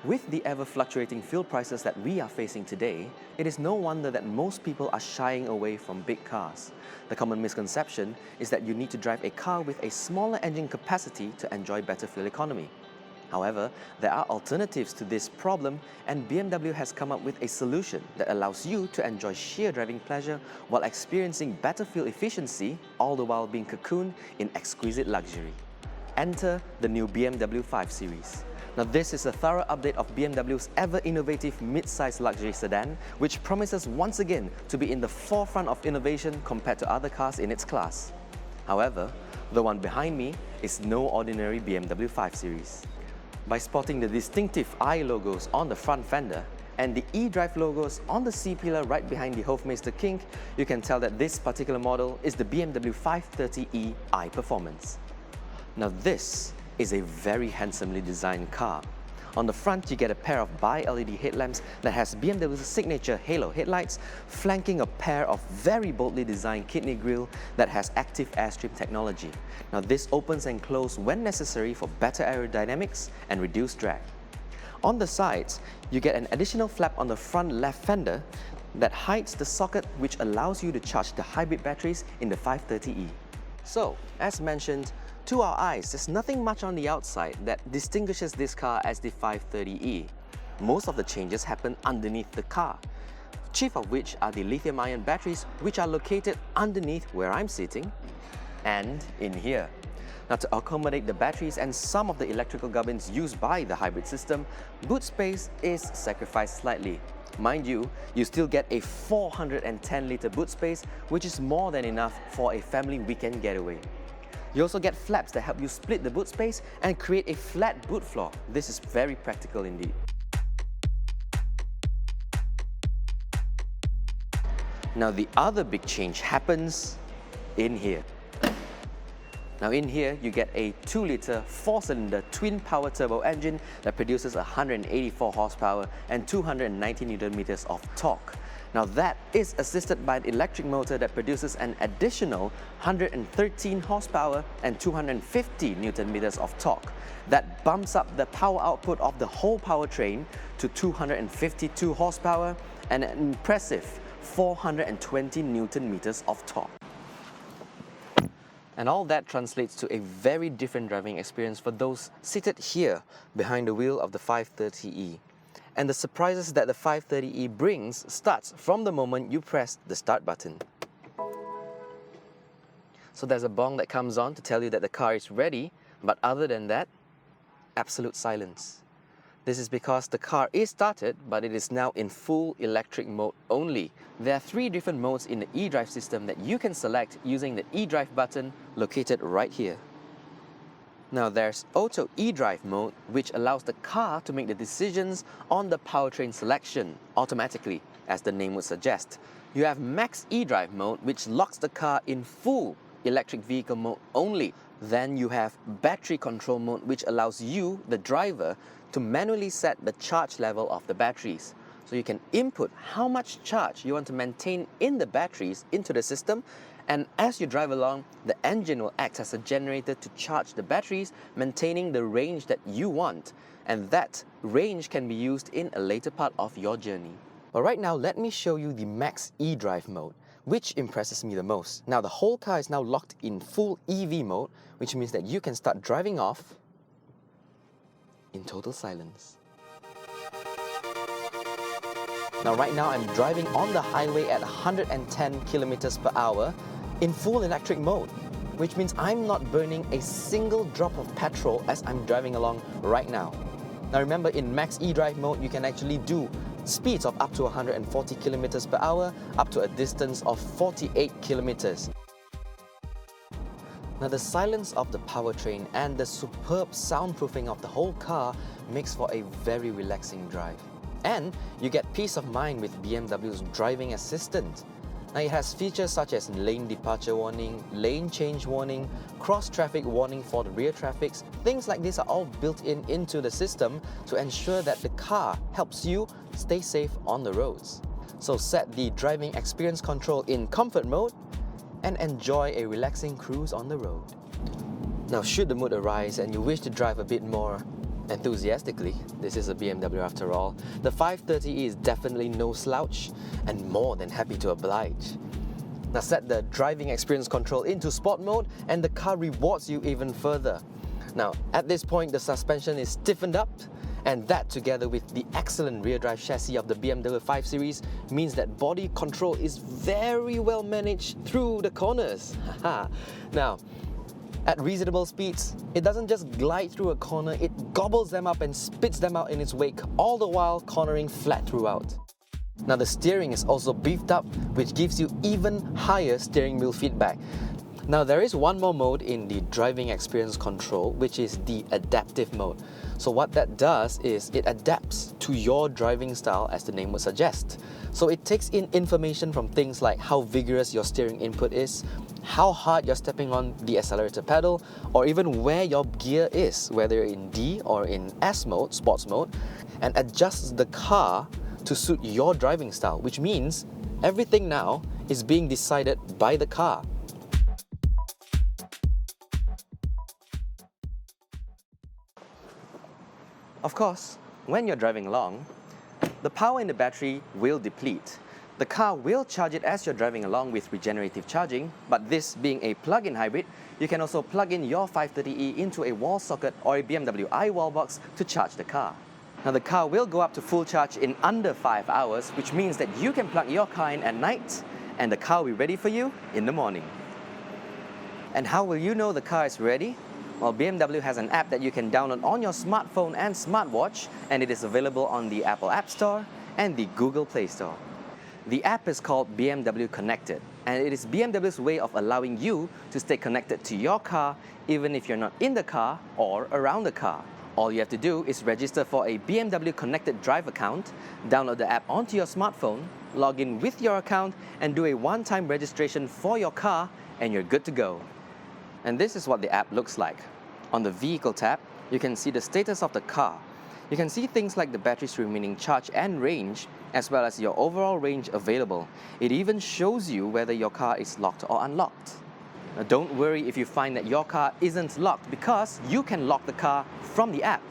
With the ever-fluctuating fuel prices that we are facing today, it is no wonder that most people are shying away from big cars. The common misconception is that you need to drive a car with a smaller engine capacity to enjoy better fuel economy. However, there are alternatives to this problem, and BMW has come up with a solution that allows you to enjoy sheer driving pleasure while experiencing better fuel efficiency, all the while being cocooned in exquisite luxury. Enter the new BMW 5 Series. Now this is a thorough update of BMW's ever-innovative mid-size luxury sedan, which promises once again to be in the forefront of innovation compared to other cars in its class. However, the one behind me is no ordinary BMW 5 Series. By spotting the distinctive i logos on the front fender and the eDrive logos on the C-pillar right behind the Hofmeister kink, you can tell that this particular model is the BMW 530e i-Performance. Now this is a very handsomely designed car. On the front, you get a pair of bi-LED headlamps that has BMW's signature halo headlights, flanking a pair of very boldly designed kidney grille that has active airstream technology. Now this opens and closes when necessary for better aerodynamics and reduced drag. On the sides, you get an additional flap on the front left fender that hides the socket, which allows you to charge the hybrid batteries in the 530e. So, as mentioned, to our eyes, there's nothing much on the outside that distinguishes this car as the 530e. Most of the changes happen underneath the car, chief of which are the lithium-ion batteries, which are located underneath where I'm sitting and in here. Now, to accommodate the batteries and some of the electrical gubbins used by the hybrid system, boot space is sacrificed slightly. Mind you, you still get a 410-litre boot space, which is more than enough for a family weekend getaway. You also get flaps that help you split the boot space and create a flat boot floor. This is very practical indeed. Now the other big change happens in here. Now in here, you get a 2-litre 4-cylinder twin-power turbo engine that produces 184 horsepower and 290 Nm of torque. Now that is assisted by an electric motor that produces an additional 113 horsepower and 250 Nm of torque. That bumps up the power output of the whole powertrain to 252 horsepower and an impressive 420 Nm of torque. And all that translates to a very different driving experience for those seated here behind the wheel of the 530e. And the surprises that the 530e brings starts from the moment you press the start button. So there's a bong that comes on to tell you that the car is ready, but other than that, absolute silence. This is because the car is started, but it is now in full electric mode only. There are 3 different modes in the eDrive system that you can select using the eDrive button located right here. Now there's Auto eDrive mode, which allows the car to make the decisions on the powertrain selection automatically, as the name would suggest. You have Max eDrive mode, which locks the car in full electric vehicle mode only. Then you have Battery control mode, which allows you, the driver, to manually set the charge level of the batteries. So you can input how much charge you want to maintain in the batteries into the system, and as you drive along, the engine will act as a generator to charge the batteries, maintaining the range that you want. And that range can be used in a later part of your journey. But right now, let me show you the Max eDrive mode, which impresses me the most. Now the whole car is now locked in full EV mode, which means that you can start driving off in total silence. Now right now I'm driving on the highway at 110 kilometers per hour in full electric mode, which means I'm not burning a single drop of petrol as I'm driving along right now. Now remember, in Max eDrive mode, you can actually do speeds of up to 140 kilometers per hour, up to a distance of 48 kilometers. Now the silence of the powertrain and the superb soundproofing of the whole car makes for a very relaxing drive. And you get peace of mind with BMW's driving assistant. Now it has features such as lane departure warning, lane change warning, cross-traffic warning for the rear traffics. Things like this are all built into the system to ensure that the car helps you stay safe on the roads. So set the driving experience control in comfort mode and enjoy a relaxing cruise on the road. Now should the mood arise and you wish to drive a bit more Enthusiastically, this is a BMW after all. The 530e is definitely no slouch and more than happy to oblige. Now set the driving experience control into sport mode and the car rewards you even further. Now at this point the suspension is stiffened up, and that together with the excellent rear drive chassis of the BMW 5 Series means that body control is very well managed through the corners. Now, at reasonable speeds, it doesn't just glide through a corner, it gobbles them up and spits them out in its wake, all the while cornering flat throughout. Now the steering is also beefed up, which gives you even higher steering wheel feedback. Now there is one more mode in the driving experience control, which is the adaptive mode. So what that does is it adapts to your driving style, as the name would suggest. So it takes in information from things like how vigorous your steering input is, how hard you're stepping on the accelerator pedal, or even where your gear is, whether you're in D or in S mode, sports mode, and adjusts the car to suit your driving style, which means everything now is being decided by the car. Of course, when you're driving along, the power in the battery will deplete. The car will charge it as you're driving along with regenerative charging, but this being a plug-in hybrid, you can also plug in your 530e into a wall socket or a BMW i wall box to charge the car. Now the car will go up to full charge in under 5 hours, which means that you can plug your car in at night and the car will be ready for you in the morning. And how will you know the car is ready? Well, BMW has an app that you can download on your smartphone and smartwatch, and it is available on the Apple App Store and the Google Play Store. The app is called BMW Connected, and it is BMW's way of allowing you to stay connected to your car even if you're not in the car or around the car. All you have to do is register for a BMW Connected Drive account, download the app onto your smartphone, log in with your account, and do a one-time registration for your car, and you're good to go. And this is what the app looks like. On the Vehicle tab, you can see the status of the car. You can see things like the battery's remaining charge and range, as well as your overall range available. It even shows you whether your car is locked or unlocked. Now don't worry if you find that your car isn't locked, because you can lock the car from the app.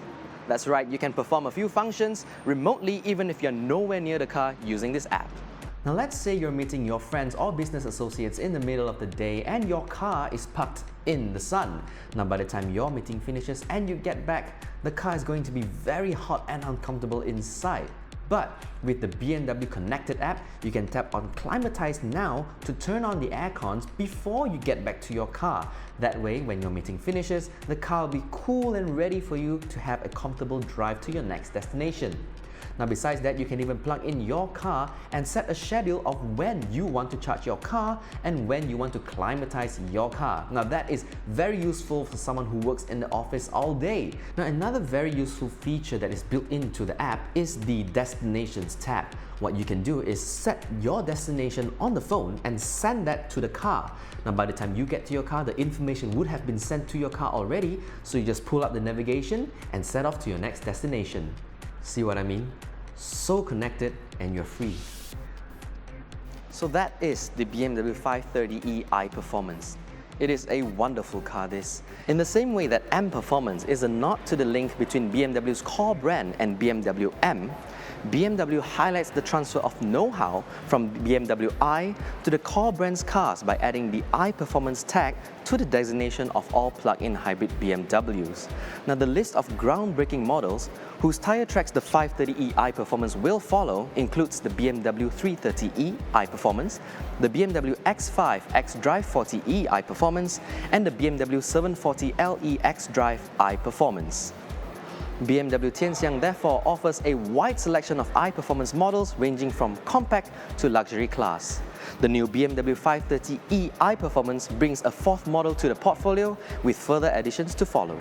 That's right, you can perform a few functions remotely even if you're nowhere near the car using this app. Now let's say you're meeting your friends or business associates in the middle of the day and your car is parked in the sun. Now by the time your meeting finishes and you get back, the car is going to be very hot and uncomfortable inside. But with the BMW Connected app, you can tap on Climatize Now to turn on the air cons before you get back to your car. That way, when your meeting finishes, the car will be cool and ready for you to have a comfortable drive to your next destination. Now besides that, you can even plug in your car and set a schedule of when you want to charge your car and when you want to climatize your car. Now that is very useful for someone who works in the office all day. Now another very useful feature that is built into the app is the Destinations tab. What you can do is set your destination on the phone and send that to the car. Now by the time you get to your car, the information would have been sent to your car already, so you just pull up the navigation and set off to your next destination. See what I mean? So connected and you're free. So that is the BMW 530e i-Performance. It is a wonderful car, this. In the same way that M Performance is a nod to the link between BMW's core brand and BMW M, BMW highlights the transfer of know-how from BMW i to the core brand's cars by adding the i-Performance tag to the designation of all plug-in hybrid BMWs. Now the list of groundbreaking models whose tyre tracks the 530e i-Performance will follow includes the BMW 330e i-Performance, the BMW X5 xDrive 40e i-Performance, and the BMW 740le xDrive i-Performance. BMW Tian Siang therefore offers a wide selection of i-Performance models ranging from compact to luxury class. The new BMW 530e i-Performance brings a fourth model to the portfolio with further additions to follow.